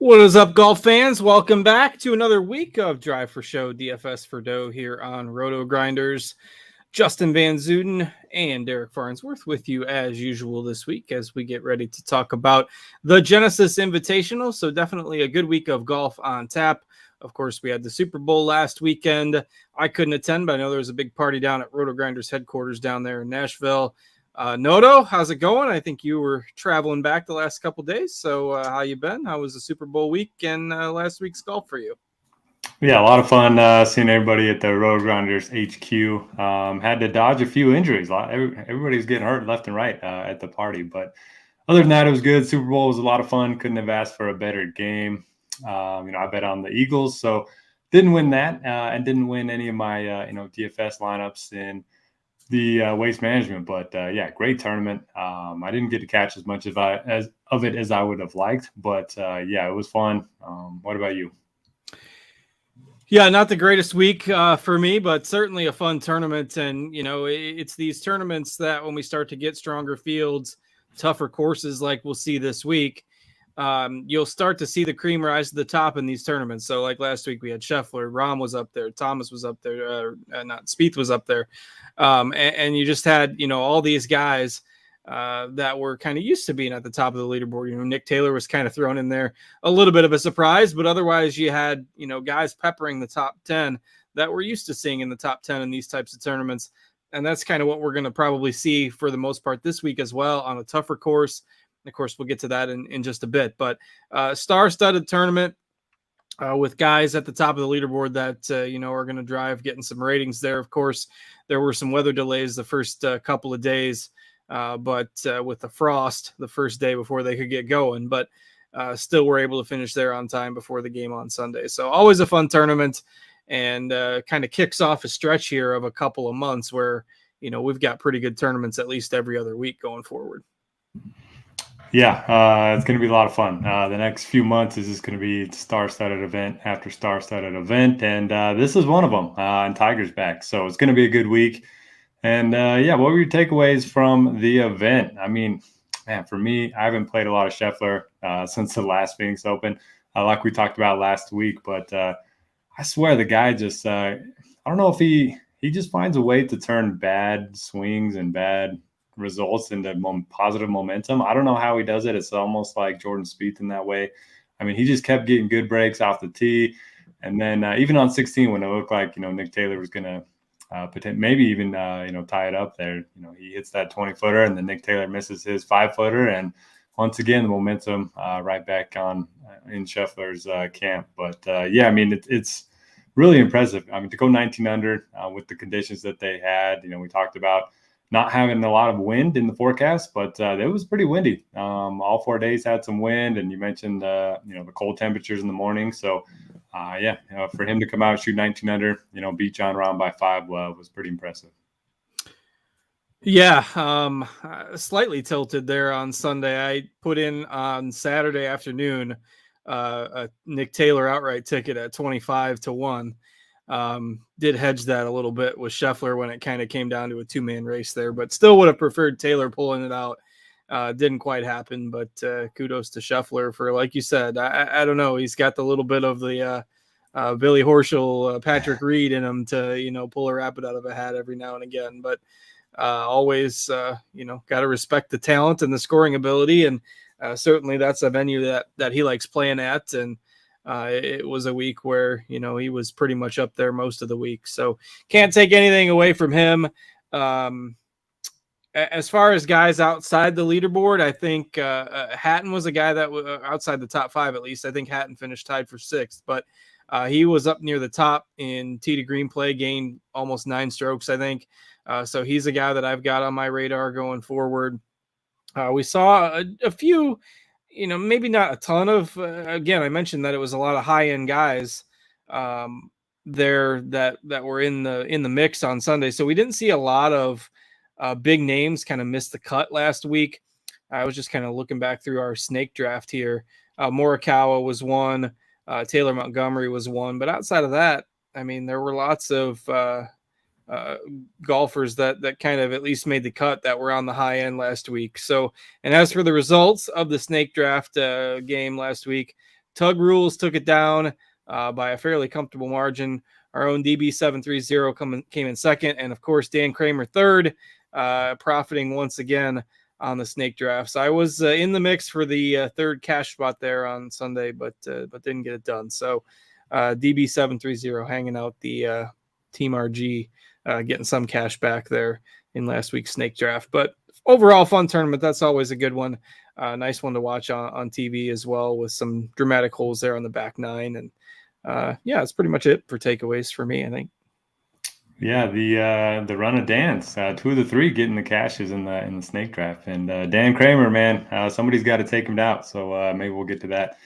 What is up, golf fans? Welcome back to another week of Drive for Show DFS for Dough here on RotoGrinders. Justin Van Zuiden and Derek Farnsworth with you as usual this week as we get ready to talk about the Genesis Invitational. So definitely a good week of golf on tap. Of course, we had the Super Bowl last weekend. I couldn't attend, but I know there was a big party down at RotoGrinders headquarters down there in Nashville. Noto, how's it going? I think you were traveling back the last couple of days. So how you been? How was the Super Bowl week and last week's golf for you? Yeah, a lot of fun seeing everybody at the RotoGrinders HQ. Had to dodge a few injuries. Everybody's getting hurt left and right at the party. But other than that, it was good. Super Bowl was a lot of fun. Couldn't have asked for a better game. I bet on the Eagles, so didn't win that and didn't win any of my DFS lineups in the waste management. But yeah, great tournament. I didn't get to catch as much of it as I would have liked, but yeah, it was fun. What about you? Yeah, not the greatest week for me, but certainly a fun tournament. And, it's these tournaments that when we start to get stronger fields, tougher courses like we'll see this week, you'll start to see the cream rise to the top in these tournaments. So like last week we had Scheffler, Rahm was up there, Thomas was up there, not Spieth was up there. And you just had, all these guys that were kind of used to being at the top of the leaderboard. Nick Taylor was kind of thrown in there, a little bit of a surprise, but otherwise you had, guys peppering the top 10 that we're used to seeing in the top 10 in these types of tournaments. And that's kind of what we're going to probably see for the most part this week as well on a tougher course. Of course, we'll get to that in just a bit, but star-studded tournament with guys at the top of the leaderboard that, are going to drive getting some ratings there. Of course, there were some weather delays the first couple of days, but with the frost the first day before they could get going, but still were able to finish there on time before the game on Sunday. So always a fun tournament and kind of kicks off a stretch here of a couple of months where, we've got pretty good tournaments at least every other week going forward. Yeah, it's going to be a lot of fun. The next few months is just going to be star-studded event after star-studded event, and this is one of them, and Tiger's back. So it's going to be a good week. And yeah, what were your takeaways from the event? I mean, man, for me, I haven't played a lot of Scheffler since the last Phoenix Open, like we talked about last week. But I swear the guy just, I don't know if he just finds a way to turn bad swings and bad results into positive momentum. I don't know how he does it. It's almost like Jordan Spieth in that way. I mean, he just kept getting good breaks off the tee. And then even on 16, when it looked like, Nick Taylor was going to maybe even tie it up there, he hits that 20-footer and then Nick Taylor misses his 5-footer. And once again, the momentum right back on in Scheffler's camp. But yeah, I mean, it's really impressive. I mean, to go 19 under with the conditions that they had, we talked about not having a lot of wind in the forecast, but it was pretty windy. All 4 days had some wind, and you mentioned the cold temperatures in the morning. So yeah, for him to come out, shoot 19 under, beat Jon Rahm by 5 was pretty impressive. Yeah, slightly tilted there on Sunday. I put in on Saturday afternoon a Nick Taylor outright ticket at 25-1. Did hedge that a little bit with Scheffler when it kind of came down to a 2-man race there, but still would have preferred Taylor pulling it out. Didn't quite happen, but kudos to Scheffler for, like you said, I don't know. He's got the little bit of the Billy Horschel, Patrick Reed in him to, pull a rabbit out of a hat every now and again, but always, got to respect the talent and the scoring ability. And certainly that's a venue that he likes playing at. And it was a week where, he was pretty much up there most of the week. So can't take anything away from him. As far as guys outside the leaderboard, I think Hatton was a guy that was outside the top 5, at least. I think Hatton finished tied for 6th, but he was up near the top in tee to green play, gained almost 9 strokes, I think. So he's a guy that I've got on my radar going forward. We saw a few, maybe not a ton of, again, I mentioned that it was a lot of high-end guys there that were in the mix on Sunday. So we didn't see a lot of big names kind of miss the cut last week. I was just kind of looking back through our snake draft here. Morikawa was one. Taylor Montgomery was one. But outside of that, I mean, there were lots of golfers that kind of at least made the cut that were on the high end last week. So, and as for the results of the snake draft game last week, Tug Rules took it down by a fairly comfortable margin. Our own DB730 came in second, and of course Dan Kramer third, profiting once again on the snake drafts. I was in the mix for the third cash spot there on Sunday, but didn't get it done. So DB730 hanging out the Team RG, getting some cash back there in last week's snake draft. But overall, fun tournament. That's always a good one. Nice one to watch on TV as well, with some dramatic holes there on the back nine. And that's pretty much it for takeaways for me, I think. Yeah, the run of Dan's, 2 of the 3 getting the cashes in the snake draft, and Dan Kramer, man, somebody's got to take him out. So maybe we'll get to that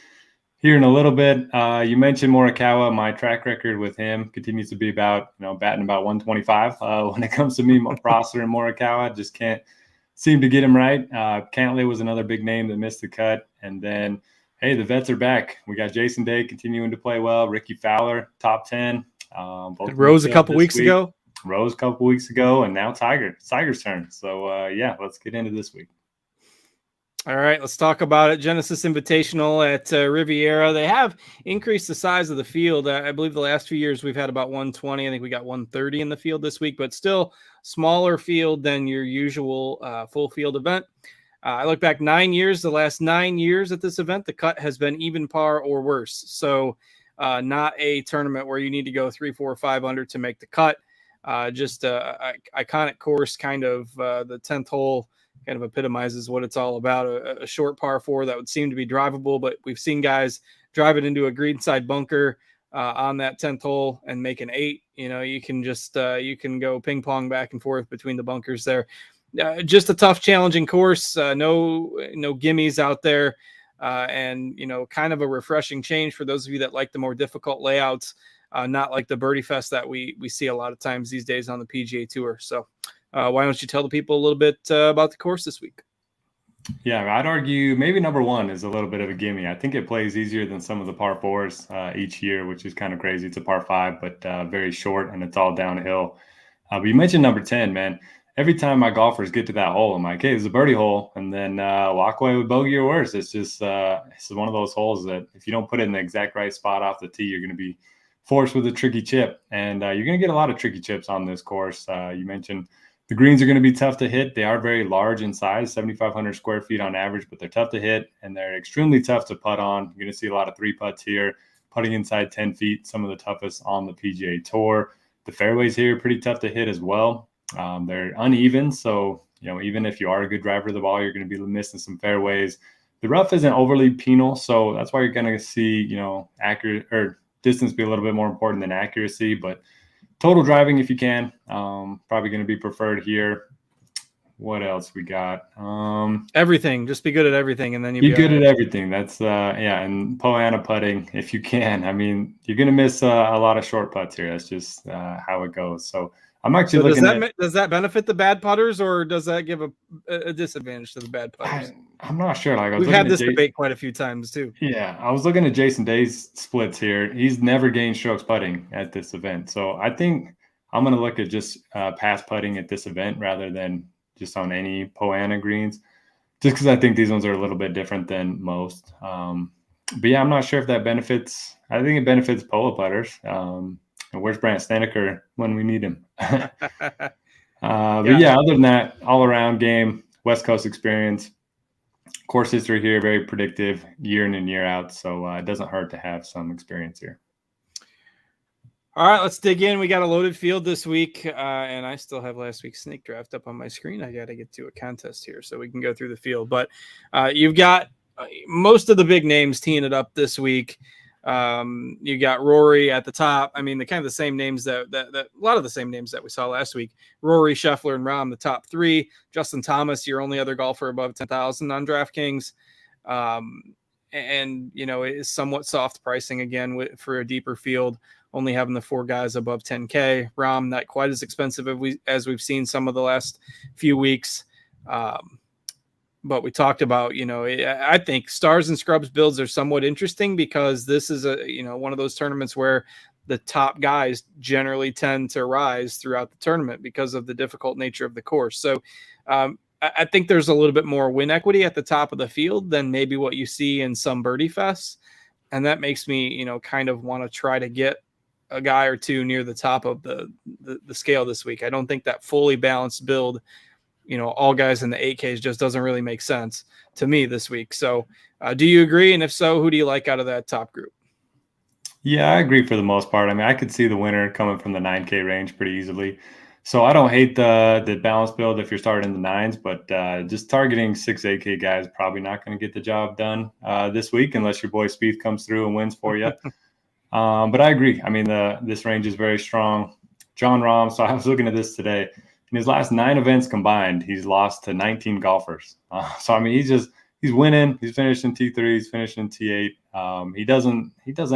here in a little bit. You mentioned Morikawa. My track record with him continues to be about, batting about 125 when it comes to me, Prosser and Morikawa. Just can't seem to get him right. Cantlay was another big name that missed the cut, and then hey, the vets are back. We got Jason Day continuing to play well. Ricky Fowler, top 10. Rose a couple weeks ago. Rose a couple weeks ago, and now Tiger's turn. So let's get into this week. All right, let's talk about it. Genesis Invitational at Riviera. They have increased the size of the field. I believe the last few years we've had about 120. I think we got 130 in the field this week, but still smaller field than your usual full field event. I look back 9 years. The last 9 years at this event, the cut has been even par or worse. So not a tournament where you need to go 3, 4, 5 under to make the cut. Just iconic course, kind of the 10th hole kind of epitomizes what it's all about. A short par 4 that would seem to be drivable, but we've seen guys drive it into a greenside bunker on that 10th hole and make an 8. You can just you can go ping pong back and forth between the bunkers there. Just a tough, challenging course. No gimmies out there. And kind of a refreshing change for those of you that like the more difficult layouts, not like the birdie fest that we see a lot of times these days on the PGA Tour. So why don't you tell the people a little bit about the course this week? Yeah, I'd argue maybe number 1 is a little bit of a gimme. I think it plays easier than some of the par 4s each year, which is kind of crazy. It's a par 5, but very short, and it's all downhill. But you mentioned number 10, man. Every time my golfers get to that hole, I'm like, hey, it's a birdie hole, and then walk away with bogey or worse. It's just it's one of those holes that if you don't put it in the exact right spot off the tee, you're going to be forced with a tricky chip. And you're going to get a lot of tricky chips on this course. You mentioned the greens are going to be tough to hit. They are very large in size, 7,500 square feet on average, but they're tough to hit, and they're extremely tough to putt on. You're going to see a lot of 3-putts here, putting inside 10 feet, some of the toughest on the PGA Tour. The fairways here are pretty tough to hit as well. They're uneven, so even if you are a good driver of the ball, you're going to be missing some fairways. The rough isn't overly penal, so that's why you're going to see accurate or distance be a little bit more important than accuracy. But total driving, if you can, probably going to be preferred here. What else we got? Everything. Just be good at everything, and then be good at everything. That's and Poana putting if you can. I mean, you're going to miss a lot of short putts here. That's just how it goes. So I'm actually looking does that benefit the bad putters, or does that give a disadvantage to the bad putters? I'm not sure. We've had this debate quite a few times too. Yeah, I was looking at Jason Day's splits here. He's never gained strokes putting at this event. So I think I'm going to look at just pass putting at this event rather than just on any Poana greens, just because I think these ones are a little bit different than most. But yeah, I'm not sure if that benefits. I think it benefits polo putters. Where's Brant Snedeker when we need him? But yeah, other than that, all around game, West Coast experience, course history here, very predictive year in and year out. So it doesn't hurt to have some experience here. All right, let's dig in. We got a loaded field this week, and I still have last week's snake draft up on my screen. I got to get to a contest here so we can go through the field. But you've got most of the big names teeing it up this week. You got Rory at the top. I mean, the same names that a lot of the same names that we saw last week. Rory, Scheffler, and Rahm, the top 3. Justin Thomas, your only other golfer above 10,000 on DraftKings. And it is somewhat soft pricing again for a deeper field, only having the 4 guys above 10K. Rahm, not quite as expensive as we've seen some of the last few weeks. But we talked about, I think stars and scrubs builds are somewhat interesting because this is one of those tournaments where the top guys generally tend to rise throughout the tournament because of the difficult nature of the course. So I think there's a little bit more win equity at the top of the field than maybe what you see in some birdie fests. And that makes me, you know, kind of want to try to get a guy or two near the top of the scale this week. I don't think that fully balanced build, you know, all guys in the 8Ks just doesn't really make sense to me this week. So do you agree? And if so, who do you like out of that top group? Yeah, I agree for the most part. I mean, I could see the winner coming from the 9K range pretty easily. So I don't hate the balance build if you're starting in the 9s, but just targeting 6 8K guys probably not going to get the job done this week unless your boy Spieth comes through and wins for you. But I agree. I mean, this range is very strong. Jon Rahm, so I was looking at this today. In his last 9 events combined, he's lost to 19 golfers. So I mean, he's winning. He's finished in T3. He's finished in T8. He doesn't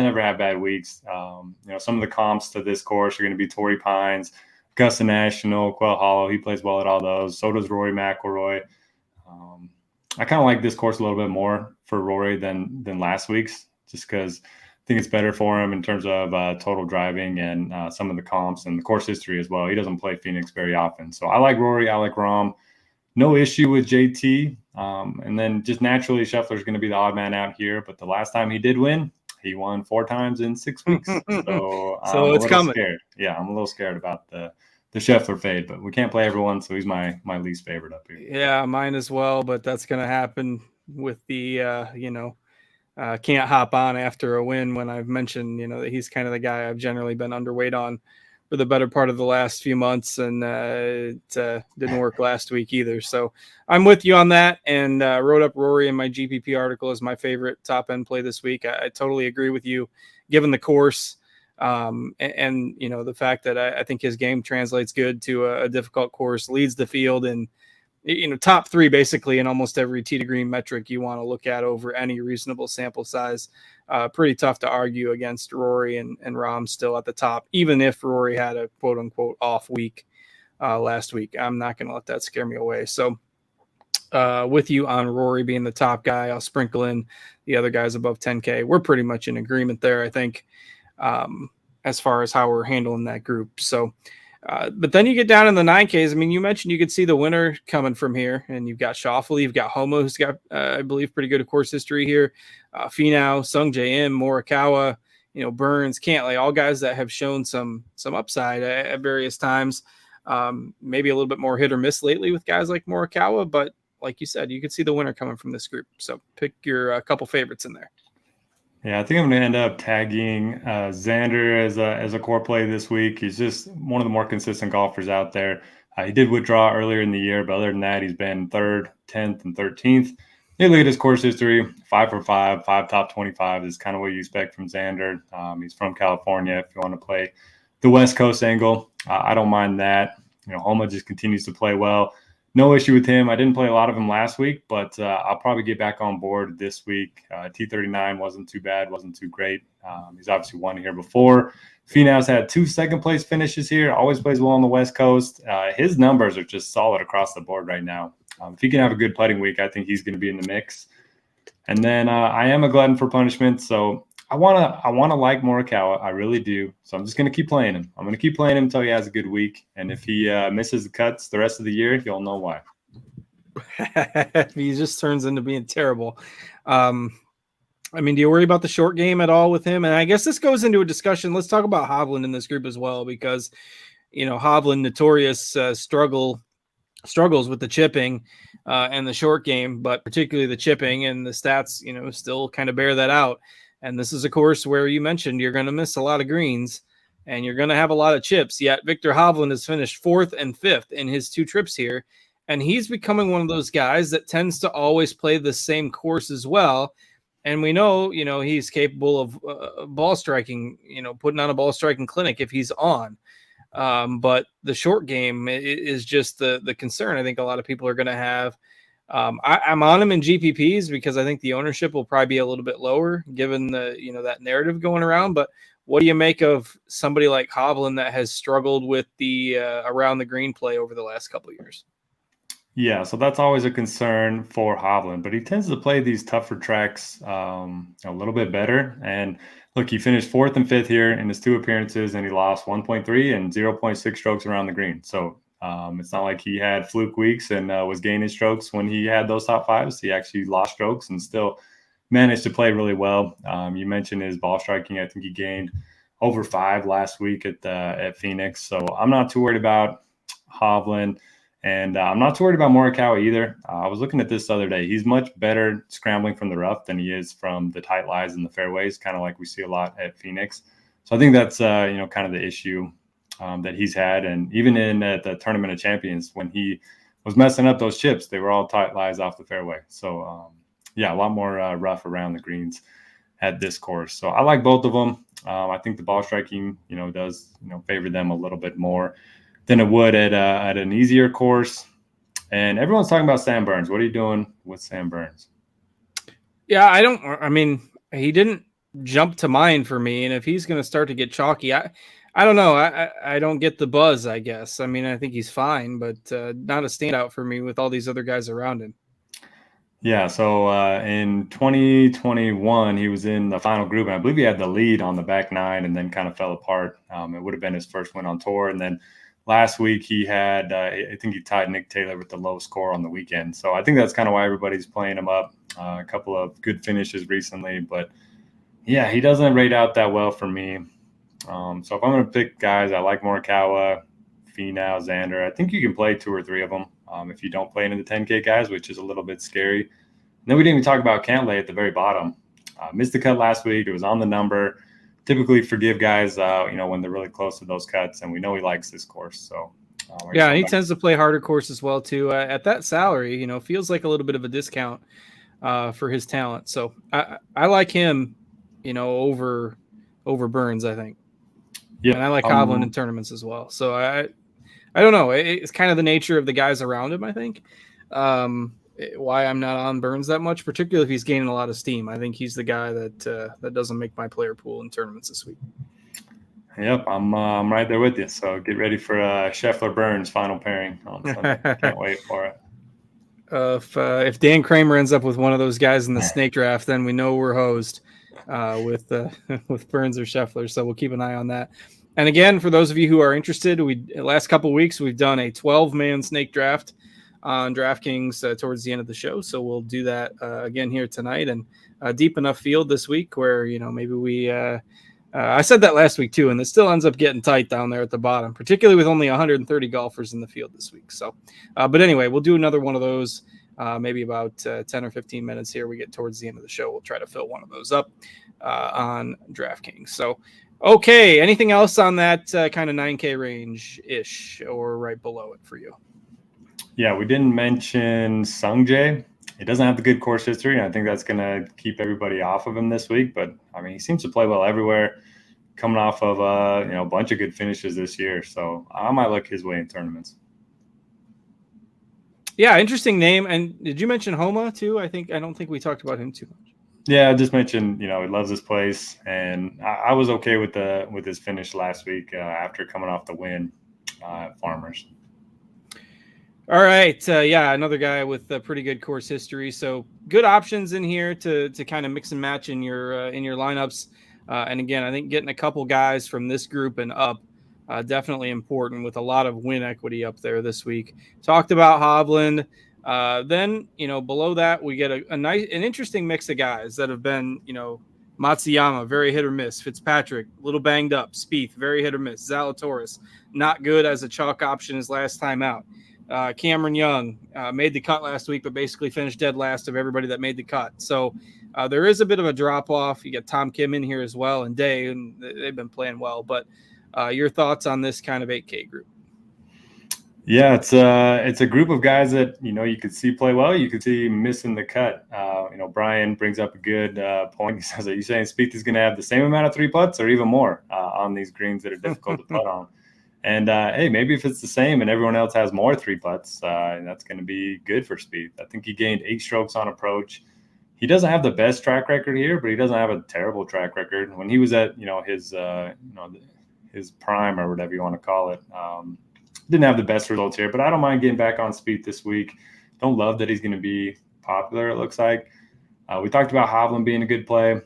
ever have bad weeks. You know, some of the comps to this course are going to be Torrey Pines, Augusta National, Quail Hollow. He plays well at all those. So does Rory McIlroy. I kind of like this course a little bit more for Rory than last week's, just because I think it's better for him in terms of total driving and some of the comps and the course history as well. He doesn't play Phoenix very often. So I like Rory. I like Rahm. No issue with JT. And then just naturally, Scheffler's going to be the odd man out here. But the last time he did win, he won 4 times in 6 weeks. So I'm it's a little coming. scared. Yeah, I'm a little scared about the Scheffler fade. But we can't play everyone, so he's my least favorite up here. Yeah, mine as well. But that's going to happen with the, you know, can't hop on after a win when I've mentioned, you know, that he's kind of the guy I've generally been underweight on for the better part of the last few months, and it didn't work last week either. So I'm with you on that, and wrote up Rory in my GPP article as my favorite top end play this week. I totally agree with you, given the course and you know, the fact that I think his game translates good to a difficult course, leads the field, and you know, top 3 basically in almost every tee to green metric you want to look at over any reasonable sample size. Pretty tough to argue against Rory and Rahm still at the top, even if Rory had a quote unquote off week last week. I'm not going to let that scare me away. So with you on Rory being the top guy, I'll sprinkle in the other guys above 10K. We're pretty much in agreement there, I think, as far as how we're handling that group. So but then you get down in the 9Ks. I mean, you mentioned you could see the winner coming from here, and you've got Schauffele, you've got Homo, who's got, I believe, pretty good course history here. Finau, Sung J M, Morikawa, you know, Burns, Cantlay, all guys that have shown some upside at various times. Maybe a little bit more hit or miss lately with guys like Morikawa, but like you said, you could see the winner coming from this group. So pick your couple favorites in there. Yeah, I think I'm going to end up tagging Xander as a core play this week. He's just one of the more consistent golfers out there. He did withdraw earlier in the year, but other than that, he's been 3rd, 10th, and 13th. You look at his course history, 5 for 5, 5 top 25 is kind of what you expect from Xander. He's from California. If you want to play the West Coast angle, I don't mind that. You know, Homa just continues to play well. No issue with him. I didn't play a lot of him last week, but I'll probably get back on board this week. T39 wasn't too bad, wasn't too great. He's obviously won here before. Finau's had 2 second-place finishes here, always plays well on the West Coast. His numbers are just solid across the board right now. If he can have a good putting week, I think he's going to be in the mix. And then I am a glutton for punishment, so I want to like Morikawa. I really do. So I'm just going to keep playing him. I'm going to keep playing him until he has a good week. And if he misses the cuts the rest of the year, you'll know why. He just turns into being terrible. I mean, do you worry about the short game at all with him? And I guess this goes into a discussion. Let's talk about Hovland in this group as well, because, you know, Hovland, Notorious, struggles with the chipping and the short game, but particularly the chipping, and the stats, you know, still kind of bear that out. And this is a course where you mentioned you're going to miss a lot of greens and you're going to have a lot of chips. Yet Victor Hovland has finished 4th and 5th in his 2 trips here. And he's becoming one of those guys that tends to always play the same course as well. And we know, you know, he's capable of ball striking, you know, putting on a ball striking clinic if he's on. But the short game is just the concern I think a lot of people are going to have. I'm on him in GPPs because I think the ownership will probably be a little bit lower given the, you know, that narrative going around. But what do you make of somebody like Hovland that has struggled with the around the green play over the last couple of years? Yeah, so that's always a concern for Hovland, but he tends to play these tougher tracks a little bit better. And look, he finished 4th and 5th here in his 2 appearances, and he lost 1.3 and 0.6 strokes around the green. So it's not like he had fluke weeks and was gaining strokes when he had those top 5s. He actually lost strokes and still managed to play really well. You mentioned his ball striking. I think he gained over 5 last week at Phoenix. So I'm not too worried about Hovland. And I'm not too worried about Morikawa either. I was looking at this the other day. He's much better scrambling from the rough than he is from the tight lies in the fairways, kind of like we see a lot at Phoenix. So I think that's, kind of the issue that he's had. And even at the Tournament of Champions, when he was messing up those chips, they were all tight lies off the fairway. So, a lot more rough around the greens at this course. So I like both of them. I think the ball striking, does, favor them a little bit more than it would at an easier course. And everyone's talking about Sam Burns. What are you doing with Sam Burns? Yeah, he didn't jump to mind for me. And if he's going to start to get chalky, I don't know. I don't get the buzz, I guess. I mean, I think he's fine, but not a standout for me with all these other guys around him. Yeah, so in 2021, he was in the final group, and I believe he had the lead on the back 9 and then kind of fell apart. It would have been his first win on tour. And then last week he had, I think he tied Nick Taylor with the low score on the weekend. So I think that's kind of why everybody's playing him up. A couple of good finishes recently, but yeah, he doesn't rate out that well for me. So if I'm going to pick guys, I like Morikawa, Finau, Xander. I think you can play 2 or 3 of them if you don't play into the 10K guys, which is a little bit scary. And then we didn't even talk about Cantlay at the very bottom. Missed the cut last week. It was on the number. Typically forgive guys, when they're really close to those cuts, and we know he likes this course. So and he tends to play harder course as well too. At that salary, feels like a little bit of a discount for his talent. So I like him, over Burns, I think. Yeah, and I like Hovland in tournaments as well. So I don't know. It's kind of the nature of the guys around him, I think. Why I'm not on Burns that much, particularly if he's gaining a lot of steam. I think he's the guy that doesn't make my player pool in tournaments this week. Yep, I'm right there with you. So get ready for Scheffler Burns final pairing on Sunday. Can't wait for it. If Dan Kramer ends up with one of those guys in the snake draft, then we know we're hosed with Burns or Scheffler. So we'll keep an eye on that. And again, for those of you who are interested, last couple of weeks we've done a 12-man snake draft on DraftKings towards the end of the show. So we'll do that again here tonight, and a deep enough field this week where, maybe we I said that last week too, and it still ends up getting tight down there at the bottom, particularly with only 130 golfers in the field this week. So, but anyway, we'll do another one of those, maybe about 10 or 15 minutes here. We get towards the end of the show. We'll try to fill one of those up on DraftKings. So, okay. Anything else on that kind of 9K range-ish or right below it for you? Yeah, we didn't mention Sungjae. He doesn't have the good course history, and I think that's going to keep everybody off of him this week. But, he seems to play well everywhere, coming off of a bunch of good finishes this year. So I might look his way in tournaments. Yeah, interesting name. And did you mention Homa too? I don't think we talked about him too much. Yeah, I just mentioned, he loves this place, and I was okay with his finish last week after coming off the win at Farmers. All right. Another guy with a pretty good course history. So good options in here to kind of mix and match in your lineups. And again, I think getting a couple guys from this group and up, definitely important with a lot of win equity up there this week. Talked about Hovland. Then, below that, we get an interesting mix of guys that have been, Matsuyama, very hit or miss. Fitzpatrick, a little banged up. Spieth, very hit or miss. Zalatoris, not good as a chalk option his last time out. Cameron Young made the cut last week, but basically finished dead last of everybody that made the cut. So there is a bit of a drop off. You got Tom Kim in here as well, and Day, and they've been playing well. But your thoughts on this kind of 8K group? Yeah, it's a group of guys that you could see play well. You could see missing the cut. Brian brings up a good point. He says, "Are you saying Spieth is going to have the same amount of 3 putts or even more on these greens that are difficult to putt on?" And hey, maybe if it's the same and everyone else has more 3 putts, that's going to be good for Spieth. I think he gained 8 strokes on approach. He doesn't have the best track record here, but he doesn't have a terrible track record. When he was at his prime or whatever you want to call it, didn't have the best results here. But I don't mind getting back on Spieth this week. Don't love that he's going to be popular, it looks like. We talked about Hovland being a good play.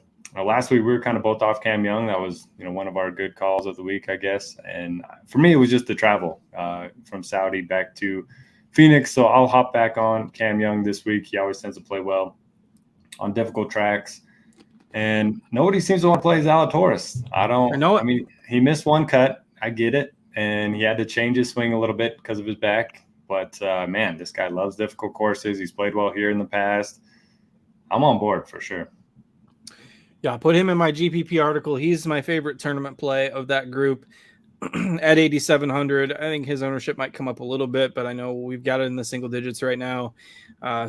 Last week we were kind of both off Cam Young. That was one of our good calls of the week, I guess. And for me, it was just the travel from Saudi back to Phoenix. So I'll hop back on Cam Young this week. He always tends to play well on difficult tracks. And nobody seems to want to play Zalatoris. I mean, he missed one cut. I get it. And he had to change his swing a little bit because of his back. But, man, this guy loves difficult courses. He's played well here in the past. I'm on board for sure. Yeah, I put him in my GPP article. He's my favorite tournament play of that group at 8,700. I think his ownership might come up a little bit, but I know we've got it in the single digits right now.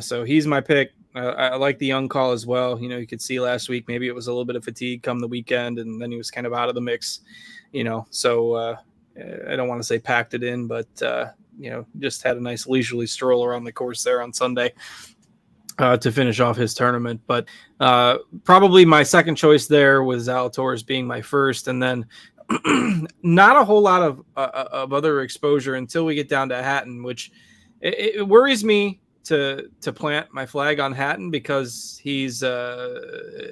So he's my pick. I like the young call as well. You could see last week, maybe it was a little bit of fatigue come the weekend, and then he was kind of out of the mix, so I don't want to say packed it in, but, just had a nice leisurely stroll around the course there on Sunday to finish off his tournament. But probably my second choice there was Zalatoris being my first, and then not a whole lot of other exposure until we get down to Hatton, which it worries me to plant my flag on Hatton because he's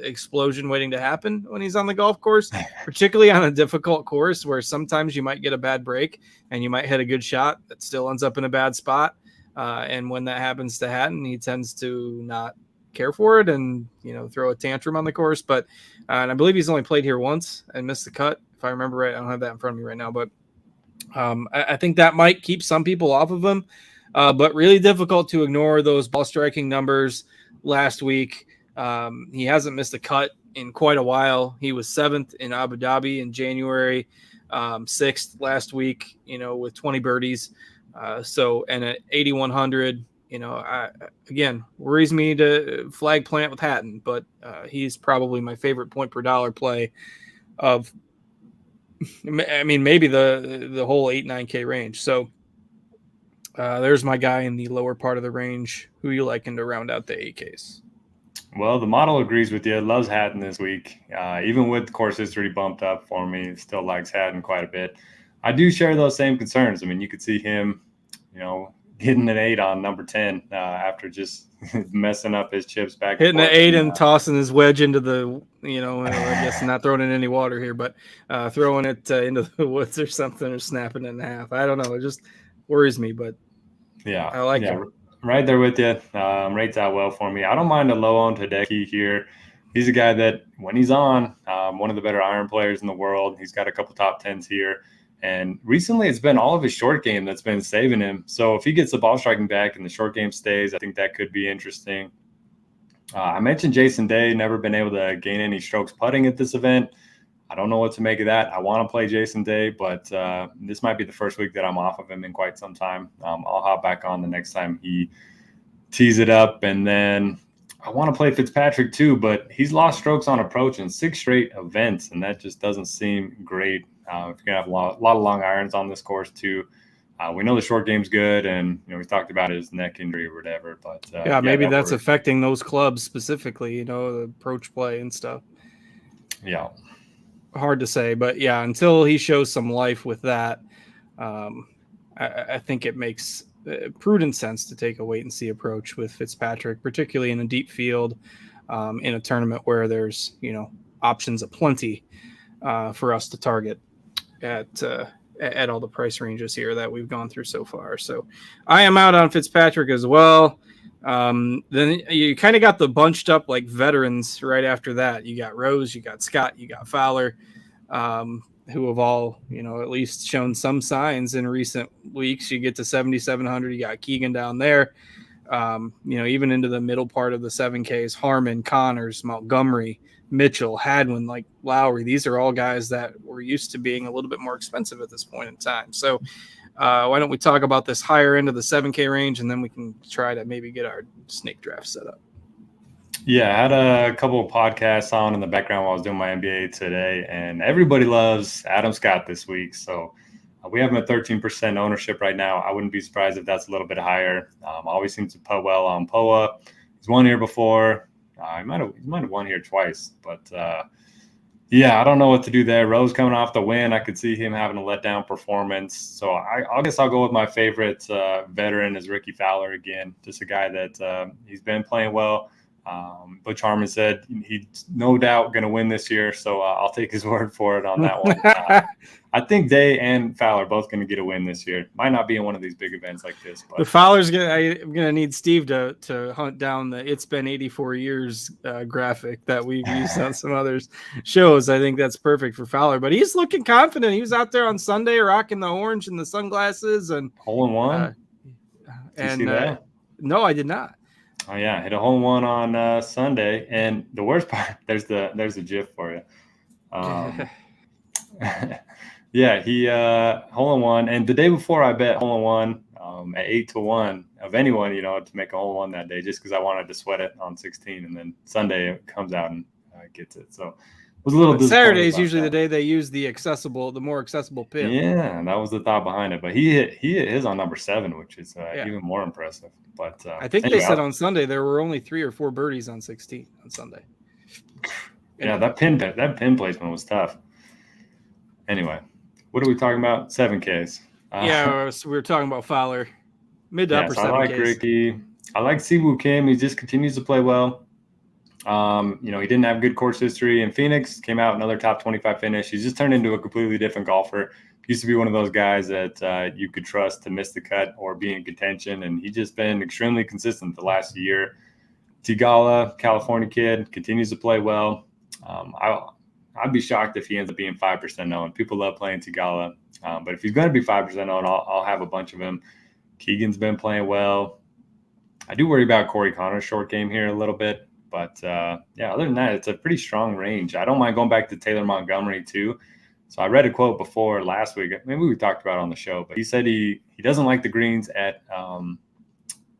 explosion waiting to happen when he's on the golf course, particularly on a difficult course where sometimes you might get a bad break and you might hit a good shot that still ends up in a bad spot. And when that happens to Hatton, he tends to not care for it and, throw a tantrum on the course. But and I believe he's only played here once and missed the cut, if I remember right. I don't have that in front of me right now, but I think that might keep some people off of him. But really difficult to ignore those ball striking numbers last week. He hasn't missed a cut in quite a while. He was 7th in Abu Dhabi in January, 6th last week, with 20 birdies. And at 8,100, again, worries me to flag plant with Hatton, but he's probably my favorite point per dollar play of, maybe the whole 8-9K range. So there's my guy in the lower part of the range. Who you liking to round out the 8Ks? Well, the model agrees with you. It loves Hatton this week. Even with course history bumped up for me, it still likes Hatton quite a bit. I do share those same concerns. I mean, you could see him, hitting an 8 on number 10 after just messing up his chips back. Hitting an 8 and tossing his wedge into the, I guess not throwing in any water here, but throwing it into the woods or something, or snapping it in half. I don't know. It just worries me, but yeah, I like it. Right there with you. Rates out well for me. I don't mind a low on Hideki here. He's a guy that when he's on, one of the better iron players in the world. He's got a couple top 10s here. And recently it's been all of his short game that's been saving him. So if he gets the ball striking back and the short game stays, I think that could be interesting. I mentioned Jason Day, never been able to gain any strokes putting at this event. I don't know what to make of that. I want to play Jason Day, but this might be the first week that I'm off of him in quite some time. I'll hop back on the next time he tees it up. And then I want to play Fitzpatrick too, but he's lost strokes on approach in 6 straight events, and that just doesn't seem great. If you're going to have a lot of long irons on this course too. We know the short game's good, and we talked about his neck injury or whatever. But maybe that's affecting those clubs specifically. The approach play and stuff. Yeah, hard to say, but yeah, until he shows some life with that, I think it makes prudent sense to take a wait and see approach with Fitzpatrick, particularly in a deep field, in a tournament where there's options aplenty for us to target at all the price ranges here that we've gone through so far. So I am out on Fitzpatrick as well. Then you kind of got the bunched up like veterans right after that. You got Rose, you got Scott, you got Fowler, who have all, at least shown some signs in recent weeks. You get to 7,700, you got Keegan down there. Even into the middle part of the 7Ks, Harmon, Connors, Montgomery, Mitchell, Hadwin, like Lowry. These are all guys that were used to being a little bit more expensive at this point in time. So why don't we talk about this higher end of the 7K range, and then we can try to maybe get our snake draft set up. Yeah, I had a couple of podcasts on in the background while I was doing my NBA today, and everybody loves Adam Scott this week. So we have him at 13% ownership right now. I wouldn't be surprised if that's a little bit higher. Always seems to putt well on POA. He's won here before. He might have won here twice, but I don't know what to do there. Rose coming off the win, I could see him having a letdown performance. So I guess I'll go with my favorite veteran is Ricky Fowler again. Just a guy that he's been playing well. Butch Harmon said he's no doubt going to win this year, so I'll take his word for it on that one. I think Day and Fowler are both going to get a win this year. Might not be in one of these big events like this. But the Fowler's I'm gonna need Steve to hunt down the "It's Been 84 Years" graphic that we've used on some other shows. I think that's perfect for Fowler. But he's looking confident. He was out there on Sunday rocking the orange and the sunglasses and hole in one. Did you see that? No, I did not. Oh yeah, hit a hole in one on Sunday, and the worst part, there's a GIF for you. Yeah, he hole in one, and the day before I bet hole in one at 8-1 of anyone, to make a hole in one that day, just because I wanted to sweat it on 16, and then Sunday it comes out and gets it. So it was a little disappointing. Saturday is usually the day they use the more accessible pin. Yeah, that was the thought behind it. But he hit his on number 7, which is even more impressive. But I think they said on Sunday there were only 3 or 4 birdies on 16 on Sunday. Yeah, that pin placement was tough. Anyway, what are we talking about? 7Ks. Yeah, we were talking about Fowler. Mid to upper 7Ks. I like Ricky. I like Siwoo Kim. He just continues to play well. He didn't have good course history in Phoenix. Came out another top 25 finish. He's just turned into a completely different golfer. Used to be one of those guys that you could trust to miss the cut or be in contention, and he's just been extremely consistent the last year. Tigala, California kid, continues to play well. I'd be shocked if he ends up being 5% owned. People love playing Tigala, but if he's going to be 5% owned, I'll have a bunch of him. Keegan's been playing well. I do worry about Corey Connor's short game here a little bit, but other than that, it's a pretty strong range. I don't mind going back to Taylor Montgomery too. So I read a quote before last week. Maybe we talked about it on the show, but he said he doesn't like the greens in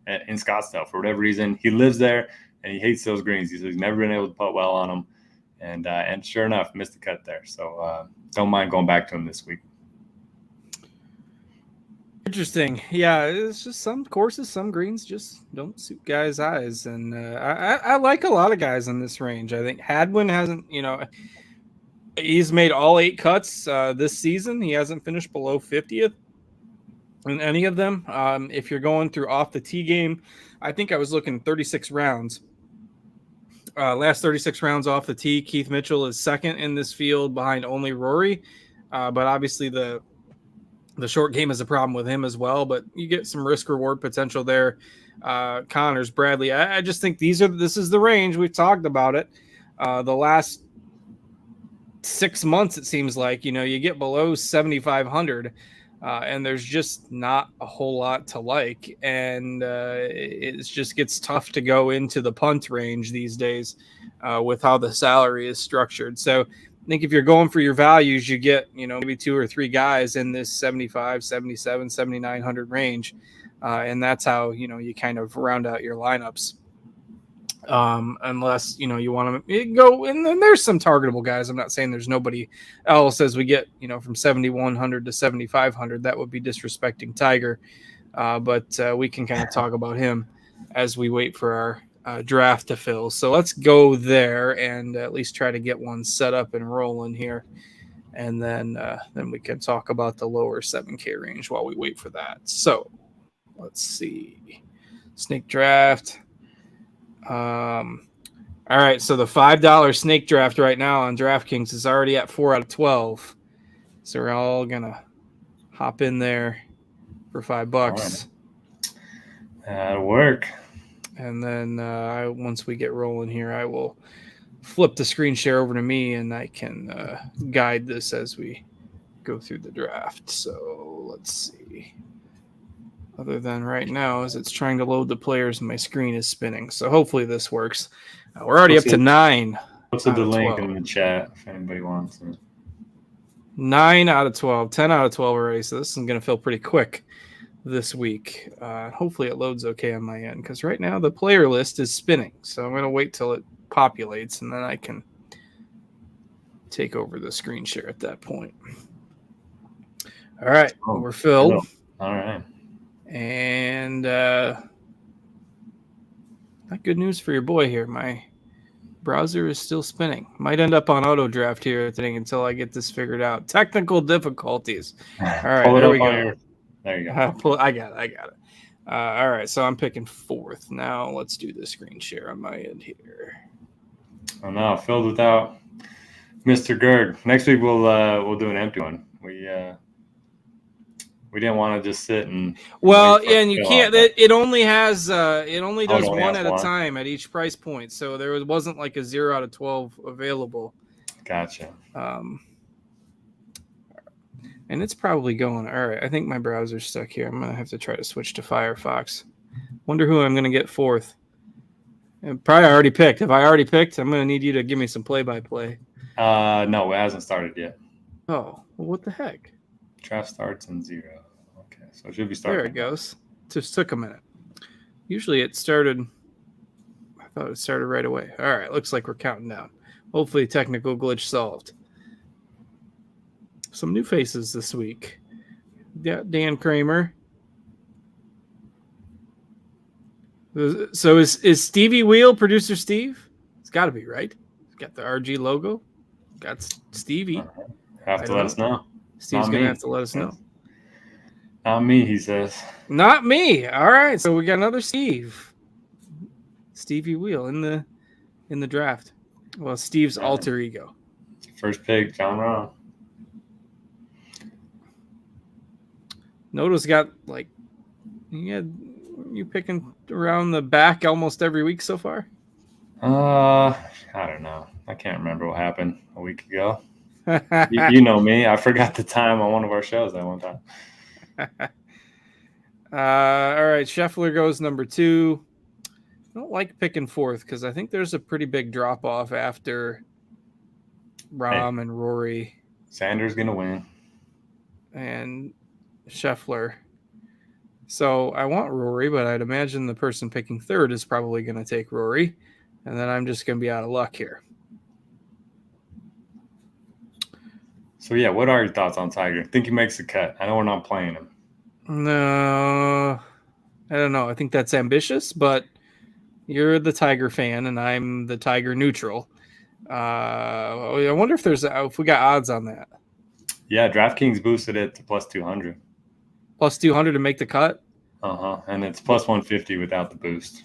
Scottsdale for whatever reason. He lives there and he hates those greens. He says he's never been able to putt well on them, and sure enough, missed the cut there. So don't mind going back to him this week. Interesting. Yeah, it's just some courses, some greens just don't suit guys' eyes, and I like a lot of guys in this range. I think Hadwin hasn't, he's made all 8 cuts this season. He hasn't finished below 50th in any of them. If you're going through off the tee game, I think I was looking 36 rounds. Last 36 rounds off the tee, Keith Mitchell is second in this field behind only Rory. But obviously the short game is a problem with him as well, but you get some risk reward potential there. Connors, Bradley. I just think this is the range. We've talked about it. The last 6 months, it seems like, you get below 7,500 and there's just not a whole lot to like. And it just gets tough to go into the punt range these days with how the salary is structured. So I think if you're going for your values, you get, maybe 2 or 3 guys in this 75, 77, 7,900 range. And that's how, you kind of round out your lineups. Unless, you want to go, and then there's some targetable guys. I'm not saying there's nobody else as we get, from 7,100 to 7,500. That would be disrespecting Tiger. But we can kind of talk about him as we wait for our draft to fill. So let's go there and at least try to get one set up and rolling here. And then we can talk about the lower 7K range while we wait for that. So let's see. Snake draft. All right. So the $5 snake draft right now on DraftKings is already at 4 out of 12. So we're all going to hop in there for $5. Right. That'll work. And then once we get rolling here, I will flip the screen share over to me and I can guide this as we go through the draft. So let's see. Other than right now, as it's trying to load the players and my screen is spinning. So hopefully this works. We're already up to 9. What's the link in the chat if anybody wants it? 9 out of 12. 10 out of 12 already. So this is going to feel pretty quick this week. Hopefully it loads okay on my end because right now the player list is spinning. So I'm going to wait till it populates and then I can take over the screen share at that point. All right. We're filled. Hello. All right. And not good news for your boy here. My browser is still spinning. Might end up on auto draft here today until I get this figured out. Technical difficulties. All right, there we go. There you go. I got it. All right, so I'm picking fourth. Now let's do the screen share on my end here. Oh no, filled without Mr. Gerg. Next week we'll do an empty one. We didn't want to just sit and and you can't. It only has it only does only one has at one. a time at each price point. So there wasn't like a 0 out of 12 available. Gotcha. And it's probably going. All right, I think my browser's stuck here. I'm gonna have to try to switch to Firefox. Wonder who I'm gonna get fourth. And probably already picked. If I already picked, I'm gonna need you to give me some play-by-play. No, it hasn't started yet. Oh, well, what the heck? Draft starts in 0. Okay, so it should be starting. There it goes. Just took a minute. Usually it started. I thought it started right away. All right, looks like we're counting down. Hopefully, technical glitch solved. Some new faces this week. Dan Kramer. So is Stevie Wheel producer Steve? It's got to be, right? It's got the RG logo. Got Stevie. Have to let us know. Steve's going to have to let us know. Not me, he says. Not me. All right, so we got another Steve. Stevie Wheel in the draft. Well, Steve's alter ego. First pick, John Rahm. Noto's got like you picking around the back almost every week so far? I don't know. I can't remember what happened a week ago. You know me. I forgot the time on one of our shows that one time. All right, Scheffler goes number 2. I don't like picking fourth because I think there's a pretty big drop off after Rahm and Rory. Sanders gonna win. And Scheffler. So I want Rory, but I'd imagine the person picking third is probably going to take Rory. And then I'm just going to be out of luck here. So, yeah, what are your thoughts on Tiger? Think he makes the cut? I know we're not playing him. No, I don't know. I think that's ambitious, but you're the Tiger fan and I'm the Tiger neutral. I wonder if we got odds on that. Yeah, DraftKings boosted it to plus 200. Plus 200 to make the cut? Uh-huh. And it's plus 150 without the boost.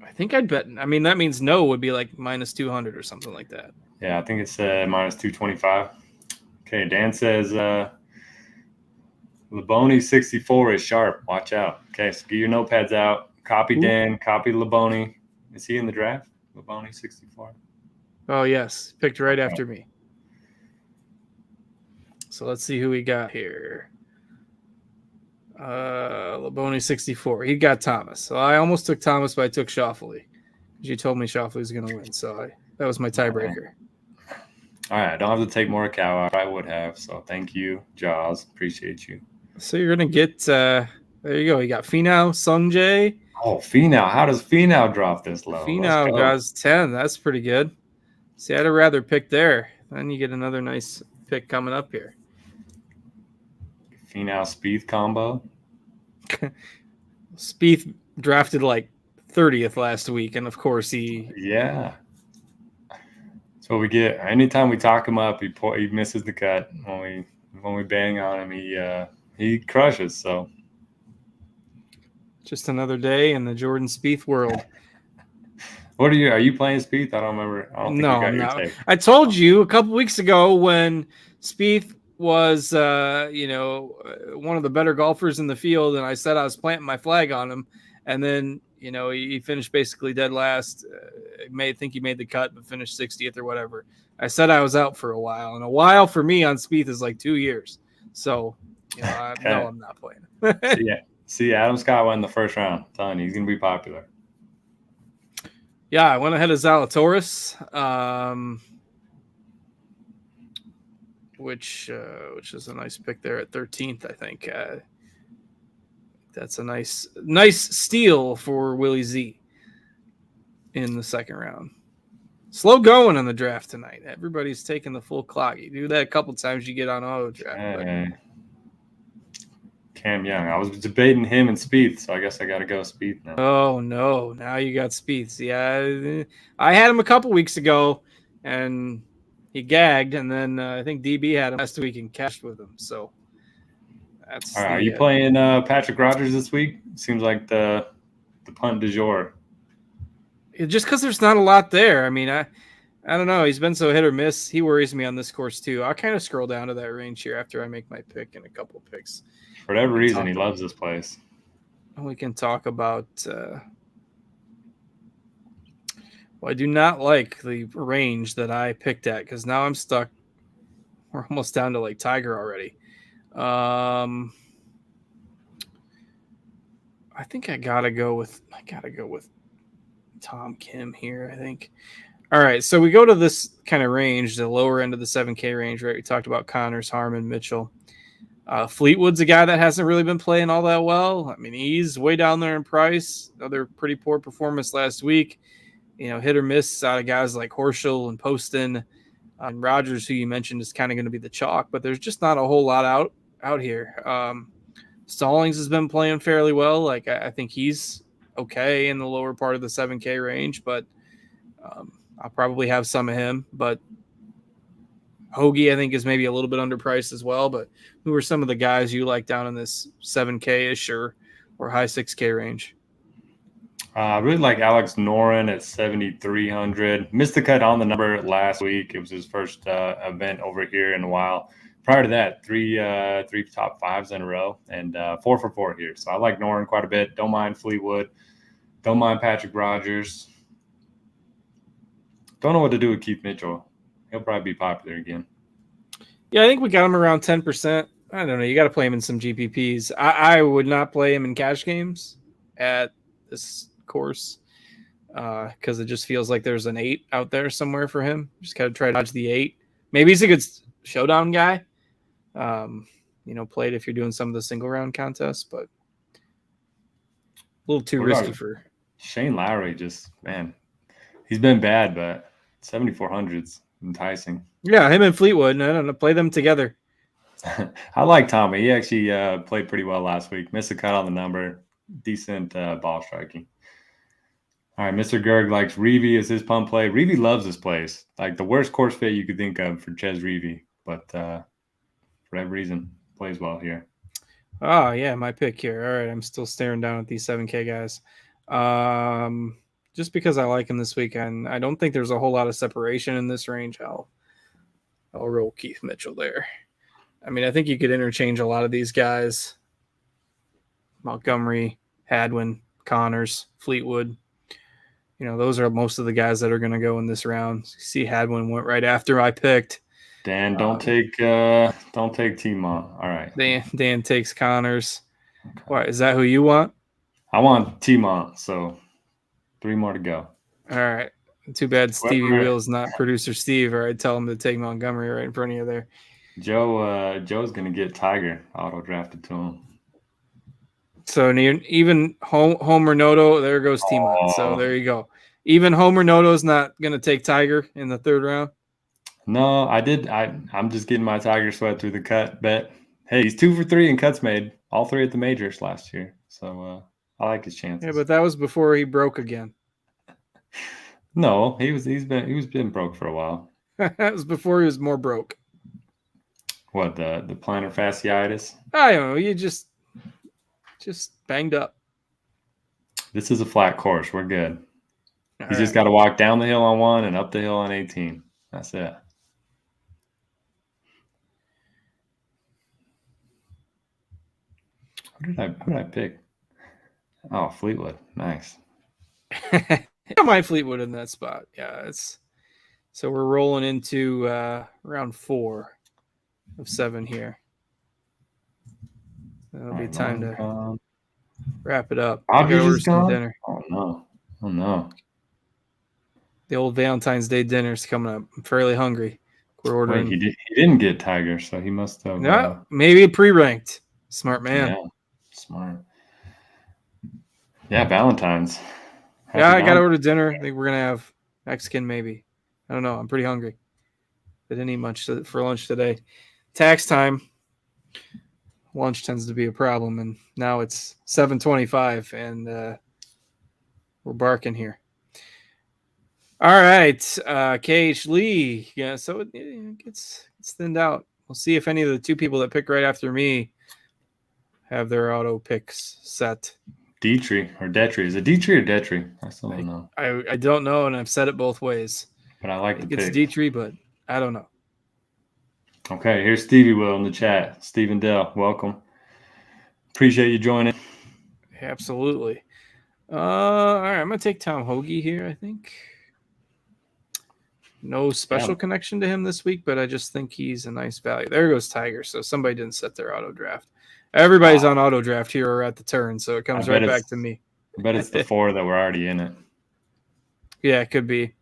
I think I'd bet. I mean, that means no would be like minus 200 or something like that. Yeah, I think it's minus 225. Okay, Dan says Labonte 64 is sharp. Watch out. Okay, so get your notepads out. Copy Dan. Copy Labonte. Is he in the draft? Labonte 64. Oh, yes. Picked right after me. So let's see who we got here. Labonte 64. He got Thomas. So I almost took Thomas, but I took Schauffele. You told me Schauffele was going to win. So that was my tiebreaker. All right. I don't have to take Morikawa. I would have. So thank you, Jaws. Appreciate you. So you're going to get there you go. You got Finau, Sungjae. Oh, Finau. How does Finau drop this low? Finau got 10. That's pretty good. See, I'd have rather pick there. Then you get another nice pick coming up here. Finau Spieth combo. Spieth drafted like 30th last week, and of course he. Yeah. So we get anytime we talk him up, he misses the cut. When we bang on him, he crushes. So. Just another day in the Jordan Spieth world. Are you playing Spieth? I don't remember. I don't think no, you got your take. I told you a couple weeks ago when Spieth was, one of the better golfers in the field, and I said I was planting my flag on him, and then he finished basically dead last. Think he made the cut, but finished 60th or whatever. I said I was out for a while, and a while for me on Spieth is like 2 years. So, no, I'm not playing. See, Adam Scott went in the first round. I'm telling you, he's going to be popular. Yeah, I went ahead of Zalatoris, which is a nice pick there at 13th, I think. That's a nice steal for Willie Z in the second round. Slow going in the draft tonight. Everybody's taking the full clock. You do that a couple times, you get on auto draft. Cam Young. I was debating him and Spieth, so I guess I got to go Spieth now. Oh, no. Now you got Spieth. Yeah, I had him a couple weeks ago, and he gagged, and then I think DB had him last week and cashed with him. So That's All right, the are you playing Patrick Rogers this week? Seems like the punt du jour. just because there's not a lot there. I mean, I don't know. He's been so hit or miss. He worries me on this course too. I'll kind of scroll down to that range here after I make my pick and a couple of picks. For whatever reason, he loves this place. We can talk about. Well, I do not like the range that I picked at because now I'm stuck. We're almost down to like Tiger already. I think I gotta go with Tom Kim here. I think. All right, so we go to this kind of range, the lower end of the 7K range, right? We talked about Connors, Harmon, Mitchell. Fleetwood's a guy that hasn't really been playing all that well. I mean, he's way down there in price. Another pretty poor performance last week. Hit or miss out of guys like Horschel and Poston. And Rogers, who you mentioned, is kind of going to be the chalk, but there's just not a whole lot out here. Stallings has been playing fairly well. Like I think he's okay in the lower part of the 7K range, but I'll probably have some of him. But Hoagie, I think, is maybe a little bit underpriced as well. But who are some of the guys you like down in this 7K-ish or high 6K range? I really like Alex Noren at 7,300. Missed the cut on the number last week. It was his first event over here in a while. Prior to that, three top fives in a row and 4 for 4 here. So I like Noren quite a bit. Don't mind Fleetwood. Don't mind Patrick Rogers. Don't know what to do with Keith Mitchell. He'll probably be popular again. Yeah, I think we got him around 10%. I don't know. You got to play him in some GPPs. I would not play him in cash games at this course because it just feels like there's an 8 out there somewhere for him. Just got to try to dodge the 8. Maybe he's a good showdown guy. Play it if you're doing some of the single round contests, but a little too risky for Shane Lowry. Just, man, he's been bad, but 7,400's enticing. Yeah, him and Fleetwood. I don't know. Play them together. I like Tommy. He actually played pretty well last week. Missed a cut on the number. Decent ball striking. All right, Mr. Gerg likes Reavie as his pump play. Reavie loves this place. Like the worst course fit you could think of for Ches Reavie, but for whatever reason, plays well here. Oh, yeah, my pick here. All right, I'm still staring down at these 7K guys. Just because I like him this weekend, I don't think there's a whole lot of separation in this range. I'll roll Keith Mitchell there. I mean, I think you could interchange a lot of these guys. Montgomery, Hadwin, Connors, Fleetwood. Those are most of the guys that are going to go in this round. See, Hadwin went right after I picked. Dan, don't take T-Mont. All right. Dan takes Connors. Okay. Why, is that who you want? I want T-Mont, so 3 more to go. All right. Too bad Stevie Will's not producer Steve, or I'd tell him to take Montgomery right in front of you there. Joe's going to get Tiger auto-drafted to him. So even Homer Noto, there goes T-Mont. So there you go. Even Homer Noto's not going to take Tiger in the 3rd round? No, I did. I'm just getting my Tiger sweat through the cut bet. Hey, he's 2 for 3 in cuts made. All 3 at the majors last year. So I like his chances. Yeah, but that was before he broke again. No, he's been broke for a while. That was before he was more broke. What, the plantar fasciitis? I don't know. You just banged up. This is a flat course. We're good. He's just got to walk down the hill on 1 and up the hill on 18. That's it. Who did I pick? Oh, Fleetwood. Nice. My Fleetwood in that spot. Yeah, so we're rolling into round 4 of 7 here. That'll be time to wrap it up. Order some dinner. Oh no. The old Valentine's Day dinner's coming up. I'm fairly hungry. We're ordering. Wait, he didn't get Tiger, so he must have. No, maybe pre-ranked. Smart man. Yeah, smart. Yeah, Valentine's. I got to order dinner. I think we're going to have Mexican maybe. I don't know. I'm pretty hungry. I didn't eat much for lunch today. Tax time. Lunch tends to be a problem, and now it's 7:25, and we're barking here. All right, KH Lee. Yeah, so it gets thinned out. We'll see if any of the 2 people that pick right after me have their auto picks set. Dietrich or Detry. Is it Dietrich or Detry? I still don't know. I don't know, and I've said it both ways. But I like the pick. It's Dietrich, but I don't know. Okay, here's Stevie Will in the chat. Stephen Dell, welcome. Appreciate you joining. Absolutely. All right, I'm going to take Tom Hoagie here, I think. No special connection to him this week, but I just think he's a nice value. There goes Tiger. So somebody didn't set their auto draft. Everybody's on auto draft here or at the turn, so it comes right back to me. I bet it's the 4 that were already in it. Yeah, it could be.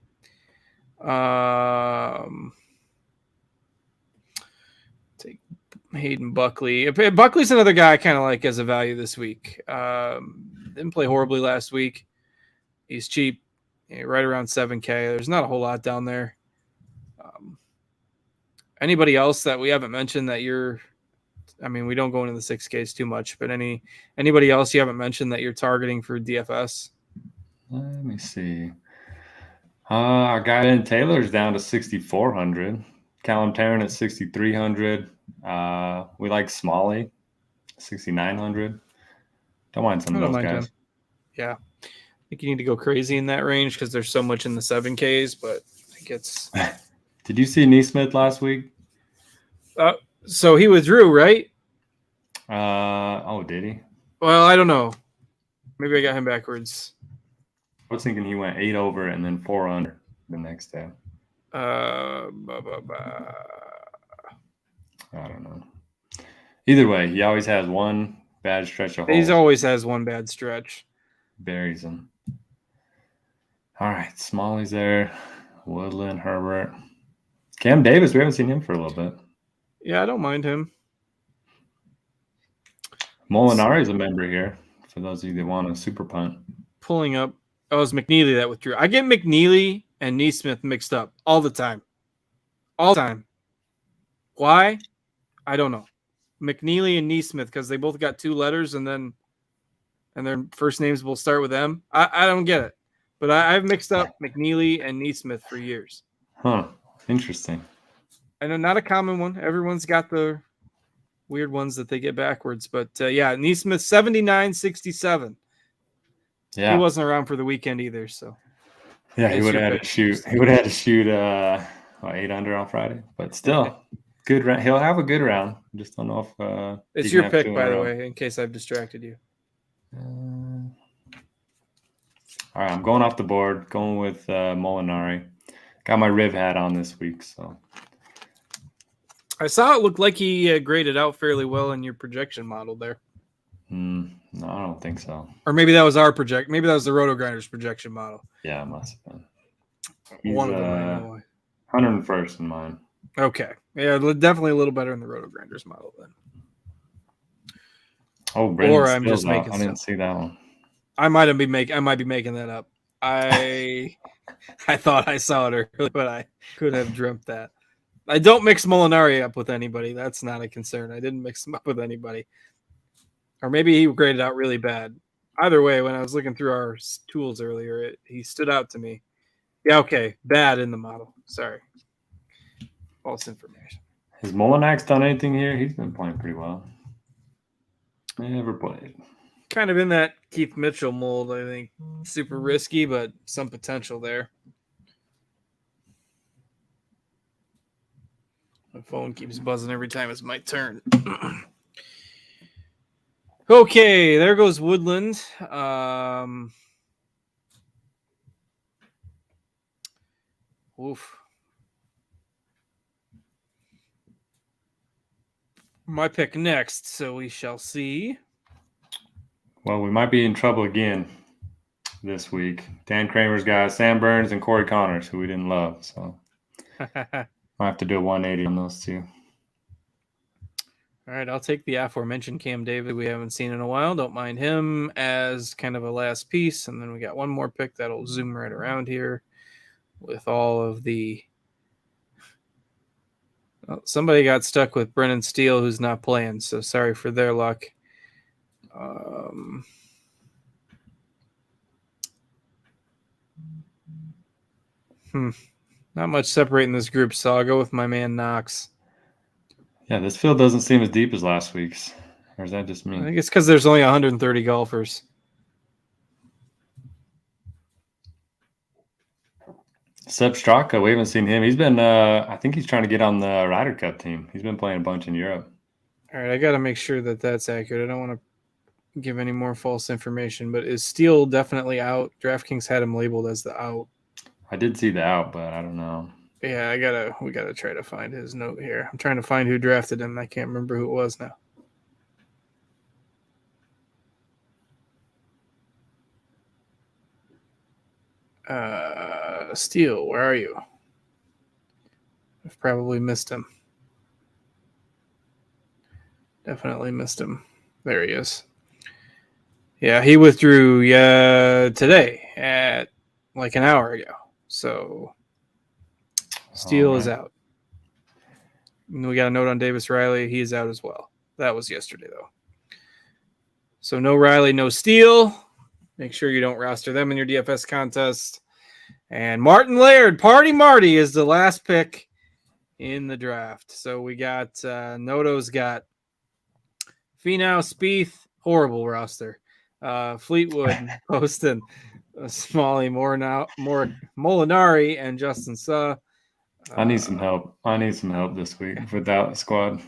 Take Hayden Buckley. Buckley's another guy I kind of like as a value this week. Didn't play horribly last week. He's cheap, right around 7K. There's not a whole lot down there. Anybody else that we haven't mentioned that we don't go into the 6Ks too much, but anybody else you haven't mentioned that you're targeting for DFS? Let me see. Our guy Ben Taylor's down to 6,400. Callum Tarrant at 6,300. We like Smalley, 6,900. Don't mind some of those guys. Yeah. I think you need to go crazy in that range because there's so much in the 7Ks, but I think it's... Did you see Neesmith last week? So he withdrew, right? Did he? Well, I don't know. Maybe I got him backwards. I was thinking he went 8 over and then 4 under the next day. I don't know. Either way, he always has one bad stretch of holes. He always has one bad stretch. Buries him. All right, Smalley's there. Woodland, Herbert. Cam Davis, we haven't seen him for a little bit. Yeah, I don't mind him. Molinari's a member here, for those of you that want a super punt. Pulling up. Oh, it was McNeely that withdrew. I get McNeely and Neesmith mixed up all the time. All the time. Why? I don't know. McNeely and Neesmith, because they both got 2 letters and their first names will start with M. I don't get it. But I've mixed up McNeely and Neesmith for years. Huh. Interesting. I know, not a common one. Everyone's got the weird ones that they get backwards. But, Neesmith, 79-67. Yeah. He wasn't around for the weekend either, so. Yeah, he would have had to shoot. He would have had to shoot 8 under on Friday. But still, good round. He'll have a good round. Just don't know if it's your pick, by the way, in case I've distracted you. All right, I'm going off the board. Going with Molinari. Got my Riv hat on this week, so. I saw it looked like he graded out fairly well in your projection model there. No, I don't think so. Or maybe that was our project. Maybe that was the RotoGrinders projection model. Yeah, it must have been. He's, one of them, I know. 101st in mine. Okay. Yeah, definitely a little better in the RotoGrinders model then. Oh, Brendan I'm just making I didn't see that one. I might be making that up. I thought I saw it earlier, but I could have dreamt that. I don't mix Molinari up with anybody. That's not a concern. I didn't mix him up with anybody. Or maybe he graded out really bad. Either way, when I was looking through our tools earlier, he stood out to me. Yeah, okay. Bad in the model. Sorry. False information. Has Molinax done anything here? He's been playing pretty well. Never played. Kind of in that Keith Mitchell mold, I think. Super risky, but some potential there. My phone keeps buzzing every time it's my turn. Okay, there goes Woodland. Oof. My pick next, so we shall see. Well, we might be in trouble again this week. Dan Kramer's got Sam Burns and Corey Connors, who we didn't love. So I have to do a 180 on those two. All right, I'll take the aforementioned Cam David we haven't seen in a while. Don't mind him as kind of a last piece. And then we got one more pick that'll zoom right around here with all of the... Oh, somebody got stuck with Brennan Steele, who's not playing, so sorry for their luck. Not much separating this group, so I'll go with my man Knox. Yeah, this field doesn't seem as deep as last week's. Or is that just me? I think it's because there's only 130 golfers. Seb Straka, we haven't seen him. He's been, I think he's trying to get on the Ryder Cup team. He's been playing a bunch in Europe. All right, I got to make sure that that's accurate. I don't want to give any more false information, but is Steele definitely out? DraftKings had him labeled as the out. I did see the out, but I don't know. Yeah, we gotta try to find his note here. I'm trying to find who drafted him. I can't remember who it was now. Steele, where are you? I've probably missed him. Definitely missed him. There he is. Yeah, he withdrew today at like an hour ago. So Steele is out. And we got a note on Davis Riley. He is out as well. That was yesterday, though. So no Riley, no Steele. Make sure you don't roster them in your DFS contest. And Martin Laird, Party Marty, is the last pick in the draft. So we got Noto's got Finau, Spieth, horrible roster. Fleetwood, Poston, Smalley, Molinari, and Justin Suh. I need some help. I need some help this week with that squad.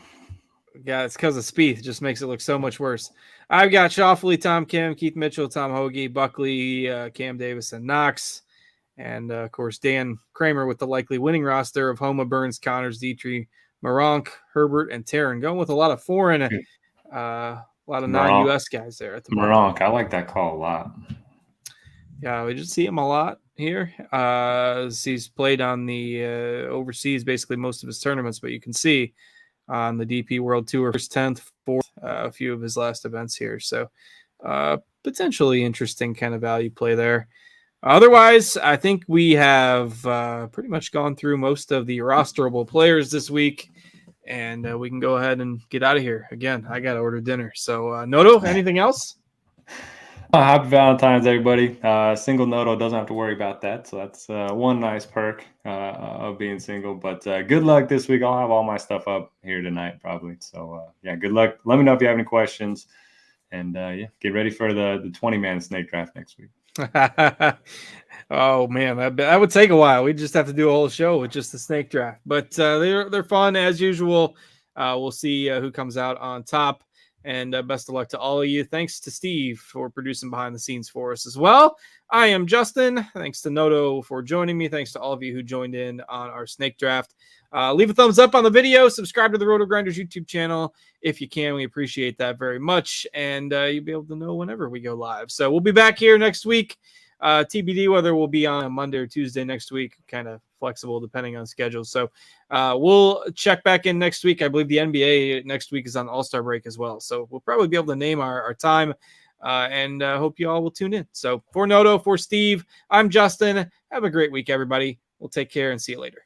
Yeah, it's because of Spieth. Just makes it look so much worse. I've got Schauffele, Tom Kim, Keith Mitchell, Tom Hoagie, Buckley, Cam Davis, and Knox. And, of course, Dan Kramer with the likely winning roster of Homa, Burns, Connors, Dietrich, Maronk, Herbert, and Taryn. Going with a lot of foreign, a lot of non-U.S. guys there. At the Maronk, I like that call a lot. Yeah, we just see him a lot here. He's played on the overseas, basically most of his tournaments, but you can see on the DP World Tour, 10th, 4th, a few of his last events here. So potentially interesting kind of value play there. Otherwise, I think we have pretty much gone through most of the rosterable players this week, and we can go ahead and get out of here. Again, I got to order dinner. So, Noto, anything else? Happy Valentine's, everybody. Single Noto doesn't have to worry about that. So that's one nice perk of being single. But good luck this week. I'll have all my stuff up here tonight probably. So, yeah, good luck. Let me know if you have any questions. And, yeah, get ready for the 20-man snake draft next week. Oh, man, that would take a while. We just have to do a whole show with just the snake draft. But they're fun as usual. We'll see who comes out on top. And best of luck to all of you. Thanks to Steve for producing behind the scenes for us as well. I am Justin. Thanks to Noto for joining me. Thanks to all of you who joined in on our snake draft. Leave a thumbs up on the video. Subscribe to the RotoGrinders YouTube channel if you can. We appreciate that very much. And you'll be able to know whenever we go live. So we'll be back here next week. TBD whether we'll be on Monday or Tuesday next week. Kind of flexible depending on schedule. So we'll check back in next week. I believe the NBA next week is on All-Star break as well. So we'll probably be able to name our time and hope you all will tune in. So for Noto, for Steve, I'm Justin. Have a great week, everybody. We'll take care and see you later.